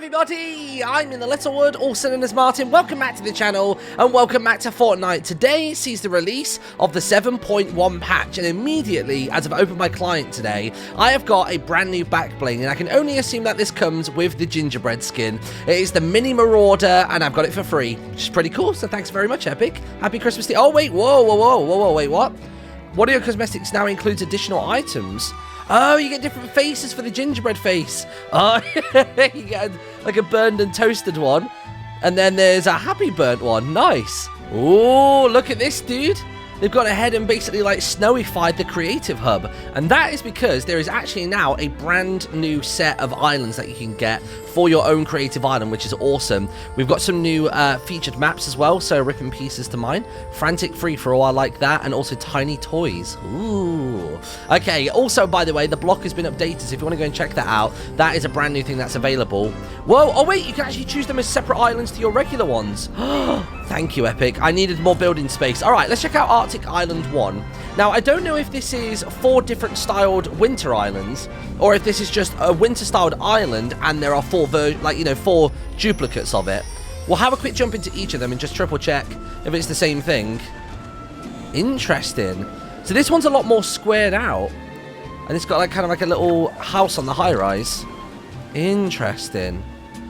everybody, I'm InTheLittleWood, also known as Martin. Welcome back to the channel, and welcome back to Fortnite. Today sees the release of the 7.1 patch, and immediately, as I've opened my client today, I have got a brand new back bling, and I can only assume that this comes with the gingerbread skin. It is the mini Marauder, and I've got it for free, which is pretty cool, so thanks very much, Epic. Happy Christmas to you. Oh, wait, whoa, wait, what? What are your cosmetics now includes additional items? Oh, you get different faces for the gingerbread face. Oh, you get like a burned and toasted one. And then there's a happy burnt one. Nice. Oh, look at this, dude. They've gone ahead and basically like snowified the creative hub. And that is because there is actually now a brand new set of islands that you can get for your own creative island, which is awesome. We've got some new featured maps as well, so ripping pieces to mine. Frantic free-for-all, I like that, and also tiny toys. Ooh. Okay, also, by the way, the block has been updated, so if you want to go and check that out, that is a brand new thing that's available. Whoa, oh wait, you can actually choose them as separate islands to your regular ones. Thank you, Epic. I needed more building space. All right, let's check out Arctic Island 1. Now, I don't know if this is 4 different styled winter islands, or if this is just a winter-styled island, and there are 4 duplicates of it. We'll have a quick jump into each of them and just triple-check if it's the same thing. Interesting. So this one's a lot more squared out, and it's got like kind of like a little house on the high-rise. Interesting.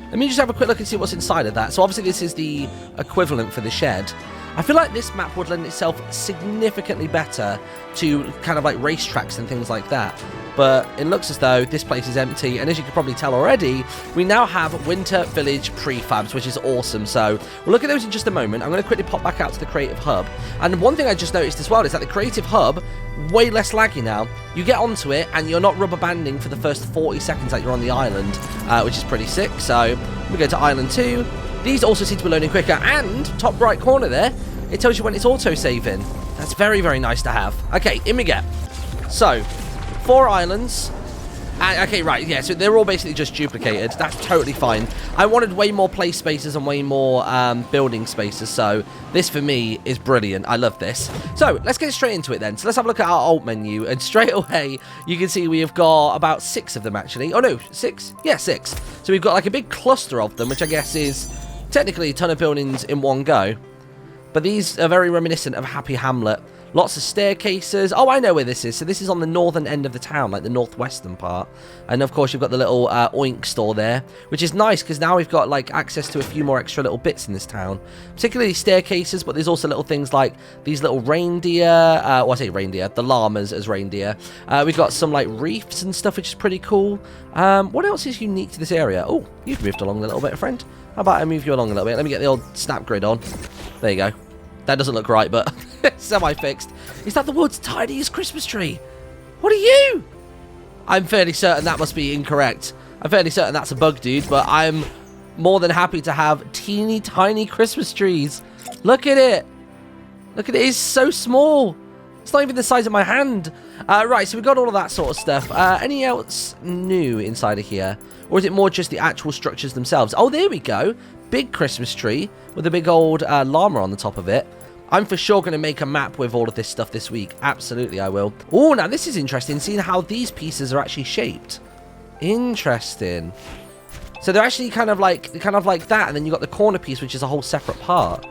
Let me just have a quick look and see what's inside of that. So obviously this is the equivalent for the shed. I feel like this map would lend itself significantly better to kind of like racetracks and things like that. But it looks as though this place is empty, and as you can probably tell already, we now have Winter Village Prefabs, which is awesome. So we'll look at those in just a moment. I'm going to quickly pop back out to the Creative Hub. And one thing I just noticed as well is that the Creative Hub, way less laggy now. You get onto it, and you're not rubber banding for the first 40 seconds that you're on the island, which is pretty sick. So we go to Island 2. These also seem to be loading quicker, and top right corner there, it tells you when it's auto-saving. That's very, very nice to have. Okay, in we get. So 4 islands. Okay, right, yeah, so they're all basically just duplicated. That's totally fine. I wanted way more play spaces and way more building spaces, so this for me is brilliant. I love this. So let's get straight into it then. So let's have a look at our alt menu, and straight away you can see we have got about 6 of them actually. Oh no, 6? Yeah, 6. So we've got like a big cluster of them, which I guess is technically a ton of buildings in one go. But these are very reminiscent of Happy Hamlet. Lots of staircases. Oh, I know where this is. So this is on the northern end of the town, like the northwestern part. And of course, you've got the little oink store there, which is nice because now we've got like access to a few more extra little bits in this town. Particularly staircases, but there's also little things like these little reindeer. Well, I say reindeer, the llamas as reindeer. We've got some like reefs and stuff, which is pretty cool. What else is unique to this area? Oh, you've moved along a little bit, friend. How about I move you along a little bit? Let me get the old snap grid on. There you go. That doesn't look right, but semi-fixed. Is that the world's tiniest Christmas tree? What are you? I'm fairly certain that must be incorrect. I'm fairly certain that's a bug, dude, but I'm more than happy to have teeny tiny Christmas trees. Look at it. Look at it. It's so small. It's not even the size of my hand. Right, so we've got all of that sort of stuff. Any else new inside of here? Or is it more just the actual structures themselves? Oh, there we go. Big Christmas tree with a big old llama on the top of it. I'm for sure going to make a map with all of this stuff this week. Absolutely, I will. Oh, now this is interesting, seeing how these pieces are actually shaped. Interesting. So they're actually kind of like that, and then you've got the corner piece, which is a whole separate part.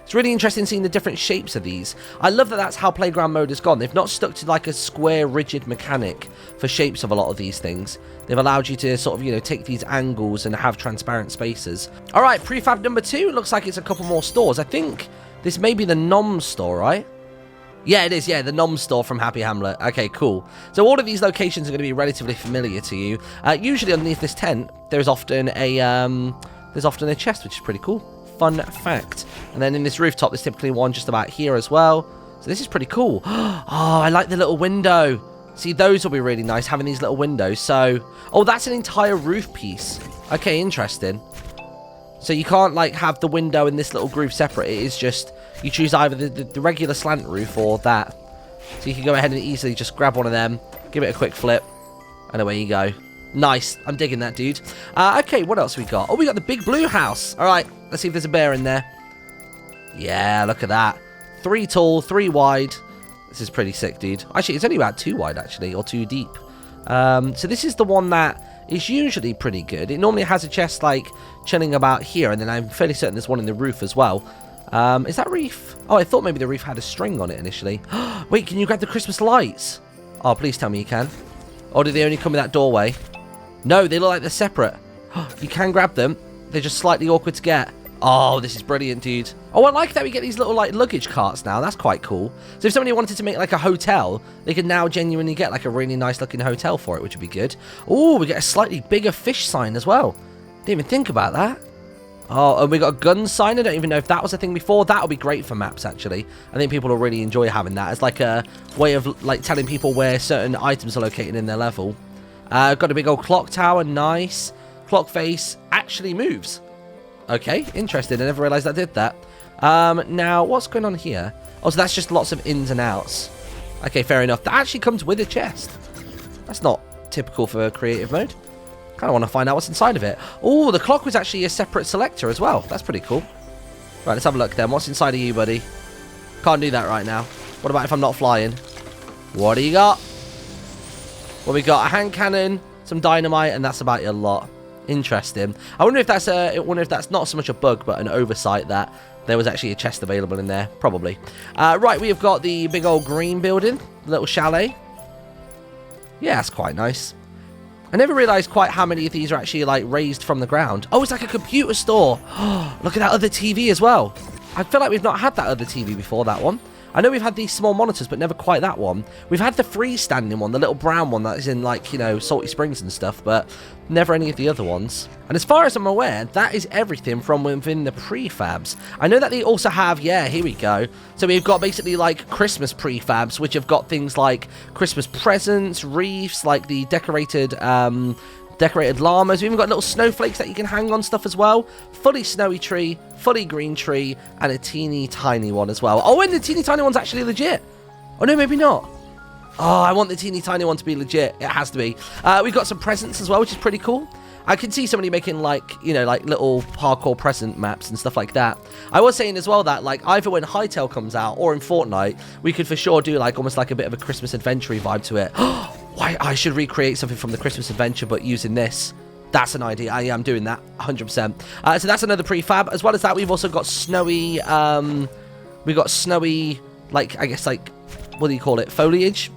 It's really interesting seeing the different shapes of these. I love that that's how Playground Mode has gone. They've not stuck to like a square, rigid mechanic for shapes of a lot of these things. They've allowed you to sort of, you know, take these angles and have transparent spaces. All right, prefab number 2. Looks like it's a couple more stores. I think this may be the Nom store, right? Yeah, it is. Yeah, the Nom store from Happy Hamlet. Okay, cool. So all of these locations are going to be relatively familiar to you. Usually underneath this tent, there's often a chest, which is pretty cool. Fun fact. And then in this rooftop, there's typically one just about here as well. So this is pretty cool. Oh, I like the little window. See, those will be really nice, having these little windows. So, oh, that's an entire roof piece. Okay, interesting. So you can't, like, have the window and this little groove separate. It is just, you choose either the regular slant roof or that. So you can go ahead and easily just grab one of them, give it a quick flip, and away you go. Nice. I'm digging that, dude. Okay, what else we got? Oh, we got the big blue house. All right, let's see if there's a bear in there. Yeah, look at that. 3 tall, 3 wide. This is pretty sick, dude. Actually, it's only about 2 wide, actually, or 2 deep. So this is the one that is usually pretty good. It normally has a chest, like, chilling about here, and then I'm fairly certain there's one in the roof as well. Is that reef? Oh, I thought maybe the reef had a string on it initially. Wait, can you grab the Christmas lights? Oh, please tell me you can. Or do they only come in that doorway? No, they look like they're separate. You can grab them. They're just slightly awkward to get. Oh, this is brilliant, dude. Oh, I like that we get these little, like, luggage carts now. That's quite cool. So if somebody wanted to make, like, a hotel, they could now genuinely get, like, a really nice-looking hotel for it, which would be good. Oh, we get a slightly bigger fish sign as well. Didn't even think about that. Oh, and we got a gun sign. I don't even know if that was a thing before. That would be great for maps, actually. I think people will really enjoy having that as, like, a way of, like, telling people where certain items are located in their level. Got a big old clock tower. Nice. Clock face actually moves. Okay, interesting. I never realized I did that. Now, what's going on here? Oh, so that's just lots of ins and outs. Okay, fair enough. That actually comes with a chest. That's not typical for creative mode. Kind of want to find out what's inside of it. Oh, the clock was actually a separate selector as well. That's pretty cool. Right, let's have a look then. What's inside of you, buddy? Can't do that right now. What about if I'm not flying? What do you got? Well, we got a hand cannon, some dynamite, and that's about your lot. Interesting. I wonder if that's not so much a bug, but an oversight that there was actually a chest available in there. Probably. Right, we have got the big old green building, little chalet. Yeah, that's quite nice. I never realised quite how many of these are actually, like, raised from the ground. Oh, it's like a computer store. Look at that other TV as well. I feel like we've not had that other TV before, that one. I know we've had these small monitors, but never quite that one. We've had the freestanding one, the little brown one that is in, like, you know, Salty Springs and stuff, but never any of the other ones. And as far as I'm aware, that is everything from within the prefabs. I know that they also have, yeah, here we go. So we've got basically, like, Christmas prefabs, which have got things like Christmas presents, wreaths, like the decorated llamas. We've even got little snowflakes that you can hang on stuff as well. Fully snowy tree, fully green tree, and a teeny tiny one as well. Oh, and the teeny tiny one's actually legit. Oh, no, maybe not. Oh, I want the teeny tiny one to be legit. It has to be. We've got some presents as well, which is pretty cool. I can see somebody making, like, you know, like little parkour present maps and stuff like that. I was saying as well that, like, either when Hytale comes out or in Fortnite, we could for sure do, like, almost like a bit of a Christmas adventure vibe to it. Why, I should recreate something from the Christmas adventure, but using this. That's an idea. I am doing that 100%. So that's another prefab. As well as that, we've also got snowy, like, I guess, like, what do you call it? Foliage?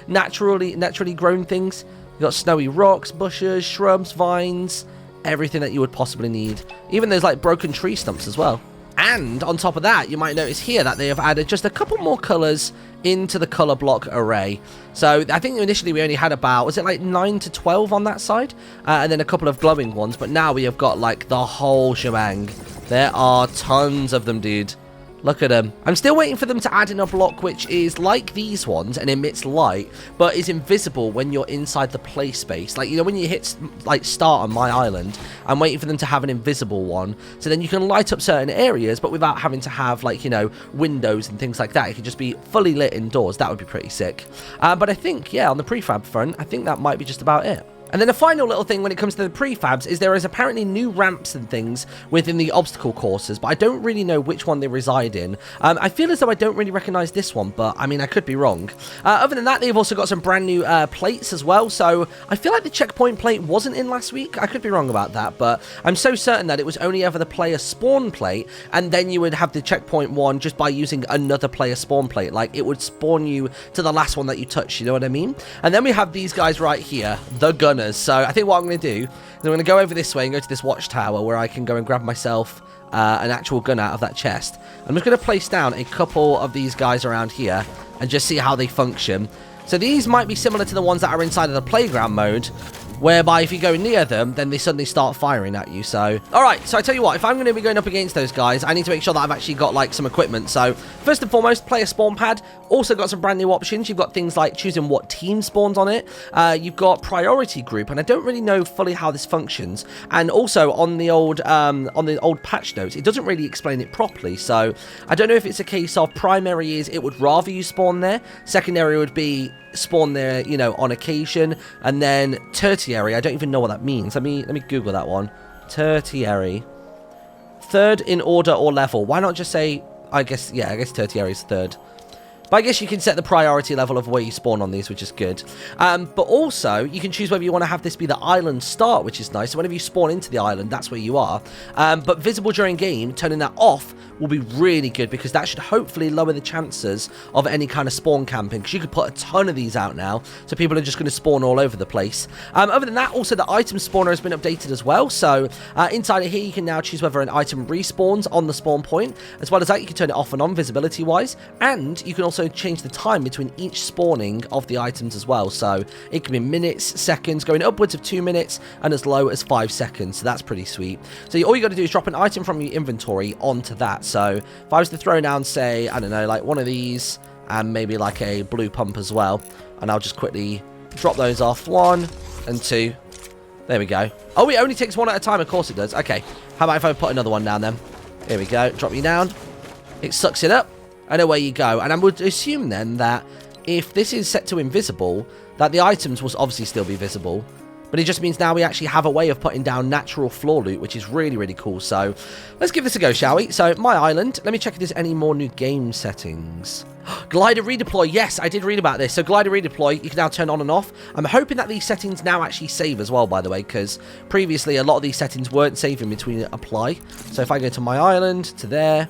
naturally grown things. You've got snowy rocks, bushes, shrubs, vines, everything that you would possibly need. Even there's, like, broken tree stumps as well. And on top of that, you might notice here that they have added just a couple more colours into the colour block array. So I think initially we only had about, was it like 9 to 12 on that side? And then a couple of glowing ones. But now we have got, like, the whole shebang. There are tons of them, dude. Look at them. I'm still waiting for them to add in a block which is like these ones and emits light, but is invisible when you're inside the play space. Like, you know, when you hit, like, start on my island, I'm waiting for them to have an invisible one. So then you can light up certain areas, but without having to have, like, you know, windows and things like that. It could just be fully lit indoors. That would be pretty sick. But I think, yeah, on the prefab front, I think that might be just about it. And then a final little thing when it comes to the prefabs is there is apparently new ramps and things within the obstacle courses, but I don't really know which one they reside in. I feel as though I don't really recognise this one, but I mean, I could be wrong. Other than that, they've also got some brand new plates as well, so I feel like the checkpoint plate wasn't in last week. I could be wrong about that, but I'm so certain that it was only ever the player spawn plate, and then you would have the checkpoint one just by using another player spawn plate. Like, it would spawn you to the last one that you touch, you know what I mean? And then we have these guys right here, the gunners. So I think what I'm going to do is I'm going to go over this way and go to this watchtower where I can go and grab myself an actual gun out of that chest. I'm just going to place down a couple of these guys around here and just see how they function. So these might be similar to the ones that are inside of the playground mode, whereby if you go near them, then they suddenly start firing at you. So, alright, so I tell you what, if I'm going to be going up against those guys, I need to make sure that I've actually got, like, some equipment. So, first and foremost, player spawn pad. Also got some brand new options. You've got things like choosing what team spawns on it. You've got priority group, and I don't really know fully how this functions. And also, on the old patch notes, it doesn't really explain it properly. So, I don't know if it's a case of primary is it would rather you spawn there. Secondary would be spawn there, you know, on occasion, and then tertiary, I don't even know what that means. Let me Google that one. Tertiary, third in order or level. Why not just say, I guess tertiary is third. But I guess you can set the priority level of where you spawn on these, which is good. But also, you can choose whether you want to have this be the island start, which is nice. So whenever you spawn into the island, that's where you are. But visible during game, turning that off will be really good because that should hopefully lower the chances of any kind of spawn camping, because you could put a ton of these out now, so people are just going to spawn all over the place. Other than that, also the item spawner has been updated as well. So inside of here, you can now choose whether an item respawns on the spawn point. As well as that, you can turn it off and on visibility wise, and you can also change the time between each spawning of the items as well. So it can be minutes, seconds, going upwards of 2 minutes and as low as 5 seconds. So that's pretty sweet. So all you got to do is drop an item from your inventory onto that. So if I was to throw down, say, I don't know, like one of these and maybe like a blue pump as well, and I'll just quickly drop those off. 1 and 2. There we go. Oh, it only takes one at a time. Of course it does. Okay. How about if I put another one down then? Here we go. Drop you down. It sucks it up. And away you go. And I would assume then that if this is set to invisible, that the items will obviously still be visible. But it just means now we actually have a way of putting down natural floor loot, which is really, really cool. So let's give this a go, shall we? So my island. Let me check if there's any more new game settings. Glider redeploy. Yes, I did read about this. So glider redeploy, you can now turn on and off. I'm hoping that these settings now actually save as well, by the way, because previously a lot of these settings weren't saving between apply. So if I go to my island, to there,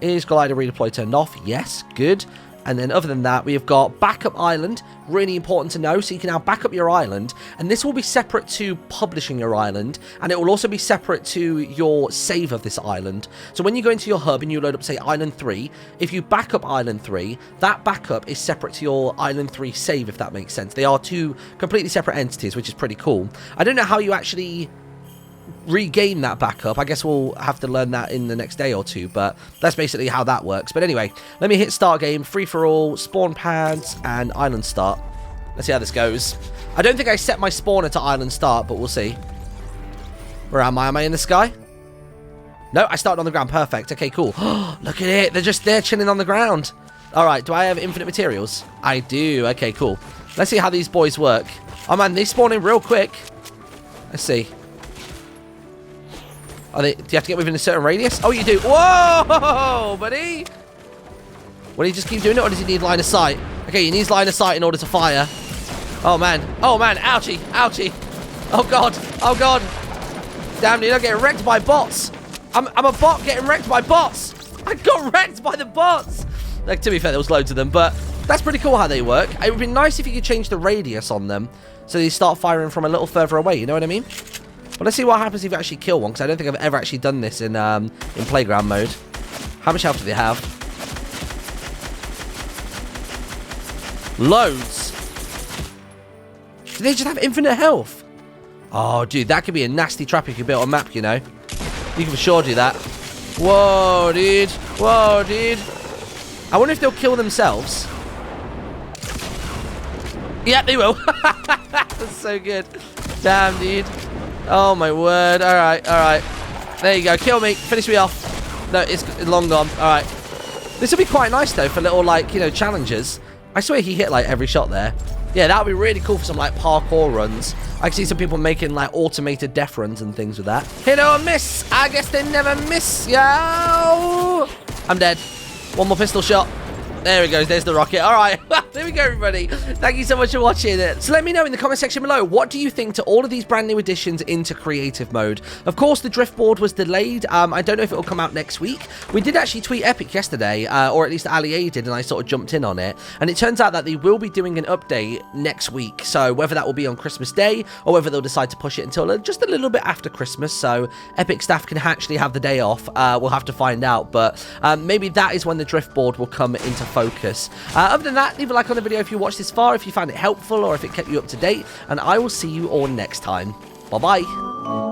is glider redeploy turned off? Yes, good. And then other than that, we have got backup island, really important to know. So you can now back up your island, and this will be separate to publishing your island, and it will also be separate to your save of this island. So when you go into your hub and you load up, say, Island 3, if you back up Island 3, that backup is separate to your Island 3 save, if that makes sense. They are two completely separate entities, which is pretty cool. I don't know how you actually regain that backup. I guess we'll have to learn that in the next day or two, but that's basically how that works. But anyway, let me hit start game, free for all, spawn pads, and island start. Let's see how this goes. I don't think I set my spawner to island start, but we'll see. Where am I? Am I in the sky? No, I started on the ground. Perfect. Okay, cool. Look at it. They're just there chilling on the ground. All right, do I have infinite materials? I do. Okay, cool. Let's see how these boys work. Oh, man, they spawn in real quick. Let's see. Do you have to get within a certain radius? Oh, you do. Whoa, buddy. Will he just keep doing it, or does he need line of sight? Okay, he needs line of sight in order to fire. Oh, man. Oh, man. Ouchie. Ouchie. Oh, God. Oh, God. Damn, dude, I'm getting wrecked by bots. I'm a bot getting wrecked by bots. I got wrecked by the bots. Like, to be fair, there was loads of them, but that's pretty cool how they work. It would be nice if you could change the radius on them so they start firing from a little further away. You know what I mean? But let's see what happens if you actually kill one, because I don't think I've ever actually done this in playground mode. How much health do they have? Loads. Do they just have infinite health? Oh, dude, that could be a nasty trap you could build on a map, you know. You can for sure do that. Whoa, dude. Whoa, dude. I wonder if they'll kill themselves. Yeah, they will. That's so good. Damn, dude. Oh, my word. All right, all right. There you go. Kill me. Finish me off. No, it's long gone. All right. This will be quite nice, though, for little, like, you know, challenges. I swear he hit, like, every shot there. Yeah, that would be really cool for some, like, parkour runs. I can see some people making, like, automated death runs and things with that. Hit or miss. I guess they never miss, yo. I'm dead. One more pistol shot. There he goes. There's the rocket. All right. There we go, everybody. Thank you so much for watching it. So let me know in the comment section below, what do you think to all of these brand new additions into creative mode? Of course, the drift board was delayed. I don't know if it will come out next week. We did actually tweet Epic yesterday, or at least Ali A did, and I sort of jumped in on it. And it turns out that they will be doing an update next week. So whether that will be on Christmas Day, or whether they'll decide to push it until just a little bit after Christmas, so Epic staff can actually have the day off. We'll have to find out. But maybe that is when the drift board will come into focus. Other than that, leave a like on the video if you watched this far, if you found it helpful, or if it kept you up to date, and I will see you all next time. Bye bye.